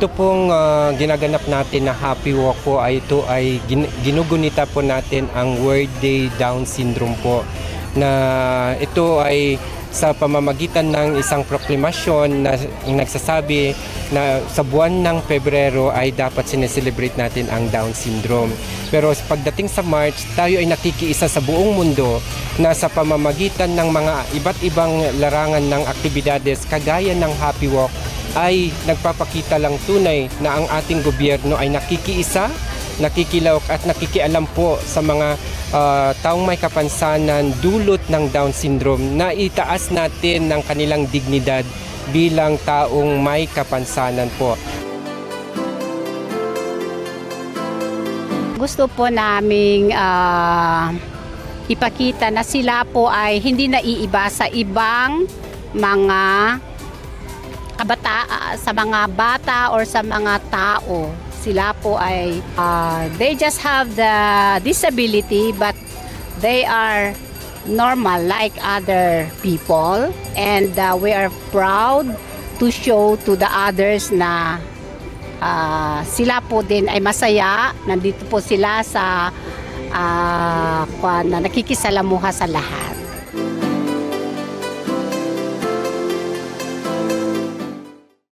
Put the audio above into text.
ito pong ginaganap natin na Happy Walk po ay ito ay ginugunita po natin ang World Day Down Syndrome po, na ito ay sa pamamagitan ng isang proklamasyon na nagsasabi na sa buwan ng Pebrero ay dapat sineselebrate natin ang Down Syndrome. Pero pagdating sa March, tayo ay nakikiisa sa buong mundo na sa pamamagitan ng mga iba't ibang larangan ng aktibidades kagaya ng Happy Walk ay nagpapakita lang tunay na ang ating gobyerno ay nakikiisa, nakikilawak at nakikialam po sa mga taong may kapansanan dulot ng Down Syndrome, na itaas natin ng kanilang dignidad bilang taong may kapansanan po. Gusto po naming ipakita na sila po ay hindi naiiba sa ibang mga sa mga bata or sa mga tao. Sila po ay they just have the disability but they are normal like other people, and we are proud to show to the others na sila po din ay masaya. Nandito po sila sa na nakikisalamuha sa lahat.